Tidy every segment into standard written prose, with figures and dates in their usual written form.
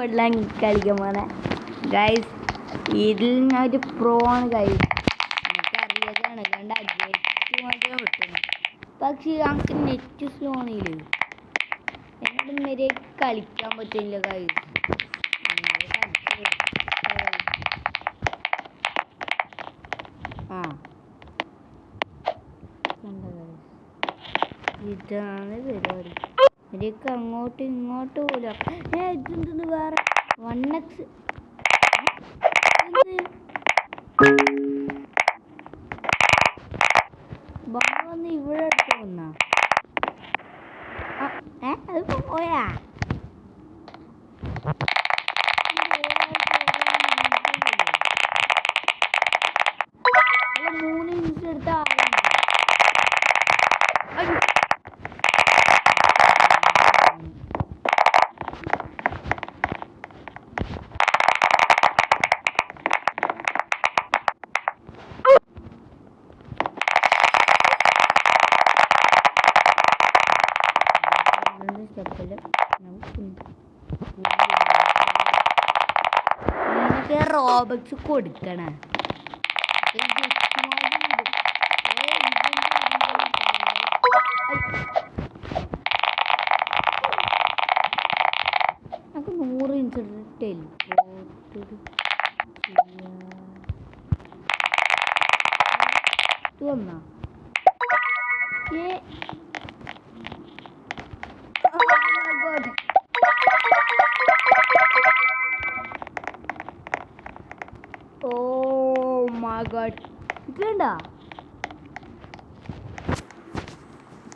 മോഡലാണ് കളിക്കാൻ പോണേ ഗൈസ്. ഇതിൽ ഞാൻ ഒരു പ്രോ ആണ് ഗൈസ്. എനിക്കറിയാതാണ് കണ്ട ജെറ്റ് മാത്രമേ കിട്ടുന്നു. പക്ഷേ നമുക്ക് നെറ്റ് സ്ലോ ആണെങ്കിലേ എന്നോട് വരെ കളിക്കാൻ പറ്റില്ല ഗൈസ്. ഇതാണ് പരിപാടി. ഇവരൊക്കെ അങ്ങോട്ടും ഇങ്ങോട്ടും പോലും ഇതെന്തെന്ന് വേറെ 1x വന്ന് ഇവിടെ അടുത്ത് വന്നാ അത് പോയാ അല്ല 3 ഇഞ്ച് എടുത്ത നിനക്ക് റോബക്സ് കൊടുക്കണ നമുക്ക് 100 ഇഞ്ച് വന്നാ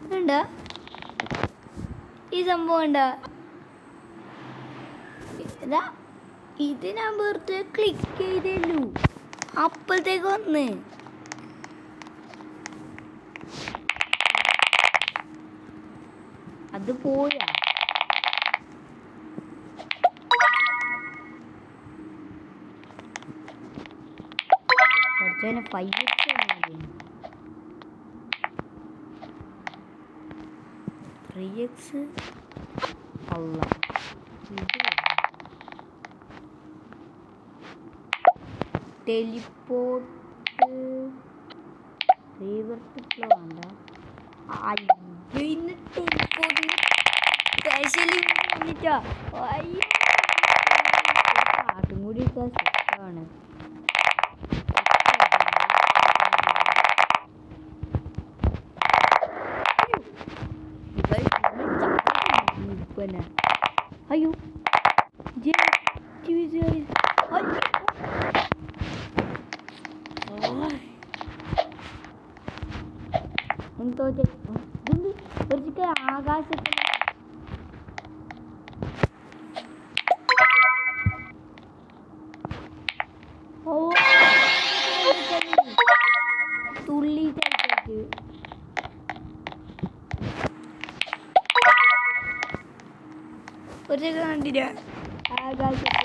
ഇതുണ്ട ഈ സംഭവം ഉണ്ട്. ഇത് ഞാൻ വെറുതെ ക്ലിക്ക് ചെയ്തല്ലോ അപ്പോഴത്തേക്ക് വന്ന് അത് പോയാ. പഠിച്ചവനെ 5x 3x അല്ല ടെലിപ്പോർട്ട് റിവേഴ്സ് ഫ്ലോ വേണ്ട. ഇന്ന് ടെലിപ്പോർട്ട് സ്പെഷ്യലി പാട്ടും കൂടി ഇട്ടാൽ സെറ്റാണ്. അയ്യോ എന്തോ ആകാശത്തിൽ തുള്ളി കഴിച്ചു ഒരു കണ്ടില്ല ആകാശത്തിൽ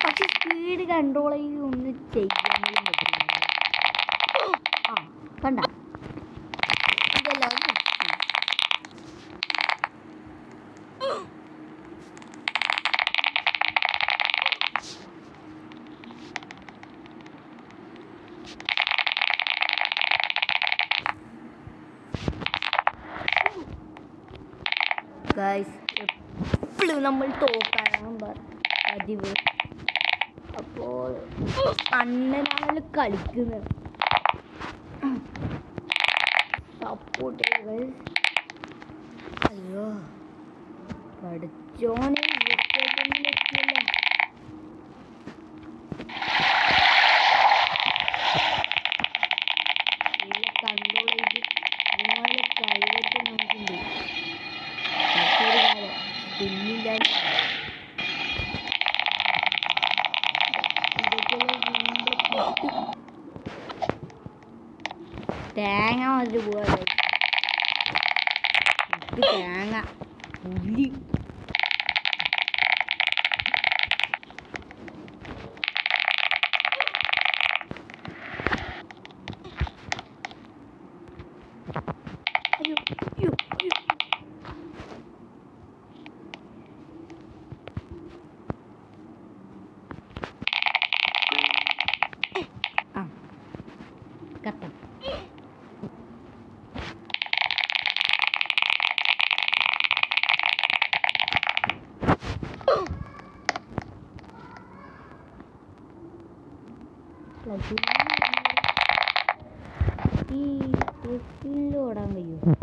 പക്ഷെ സ്പീഡ് കൺട്രോൾ ചെയ്ത് ഒന്ന് ചെയ്യാനും പറ്റില്ല. കണ്ട ഇതെല്ലാം ഗൈസ് എപ്പോഴും നമ്മൾ തോക്കാനാണ് പതിവ്. അപ്പോൾ അണ്ണനാണല്ലോ കളിക്കുന്നത്. സപ്പോർട്ട് ചെയ്യുക. അയ്യോ പഠിച്ചോനെ ഇവിടത്തേക്കൊന്നും പറ്റില്ല. കൺട്രോൾ ചെയ്ത് നിങ്ങളെ കഴിവൊക്കെ നമുക്കുണ്ട്. പിന്നില്ല തേങ്ങ വന്നിട്ട് പോവാ തേങ്ങ ഉള്ളി അയ്യോ അയ്യോ അയ്യോ ആ കത്തം ഈ ഓടാൻ കഴിയുമോ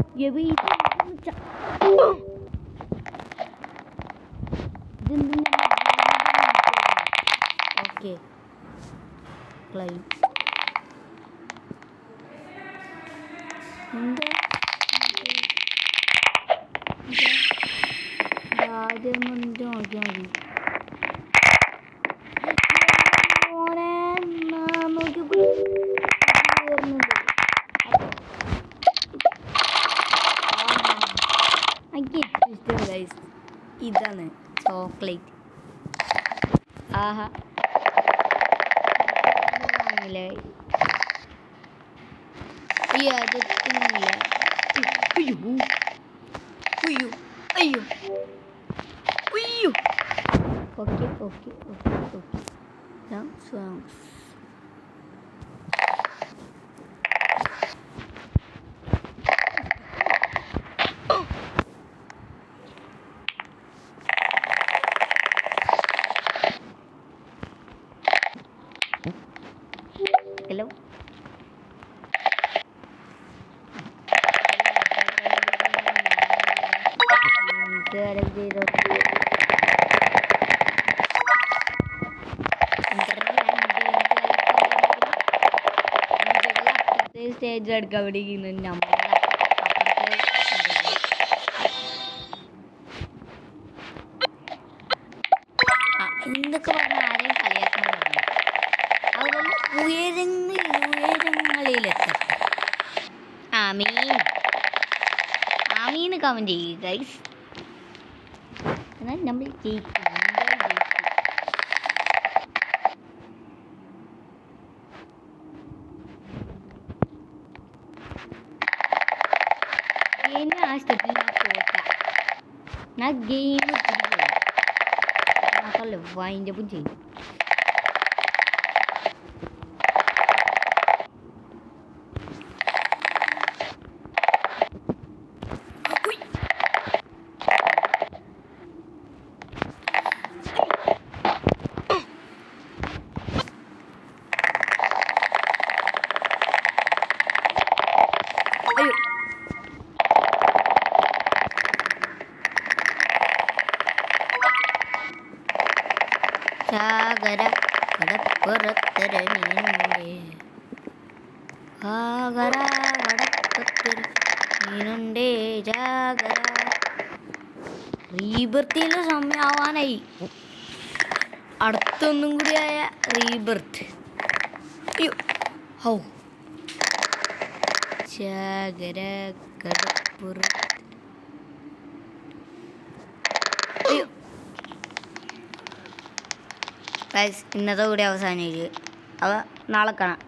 ഓക്കെ ക്ലൈം എന്താ ആദ്യം കൊണ്ട് നോക്കിയാൽ മതി ഇതാണ് ചോക്ലേറ്റ് ആഹാ ഈ അതെത്തുന്നില്ല അയ്യോ അയ്യോ അയ്യോ അയ്യോ okay okay okay okay songs hello stage എടുക്കാൻ പഠിക്കുന്നു നമ്മൾ എന്തൊക്കെ പറഞ്ഞാൽ ആരെയും കളിയാക്കാൻ പറഞ്ഞു അതുപോലെ ഉയരങ്ങളിലെത്തട്ടെ ആമീൻ ആമീന്ന് കമന്റ് ചെയ്യുക ഗൈസ് എന്നാൽ നമ്മൾ ജയിക്കും എന്നെ ആ സ്റ്റെപ്പിൽ ഞാൻ തോറ്റ ഞാൻ ഗെയിം മാത്രമല്ല വൈൻഡപ്പും ചെയ്യും സാഗര കടപ്പുറത്തര മീനുണ്ടേ സാഗര കടപ്പുറത്തര മീനുണ്ടേ ജാഗര റീബർത്തിൻ്റെ സമയമാവാനായി അടുത്തൊന്നും കൂടിയായ റീബർത്ത് അയ്യോ ഹൗ സാഗര കടപ്പുറത്ത് അയ്യോ ഇന്നത്തെ കൂടി അവസാനിച്ചു അവ നാളെ കാണാം.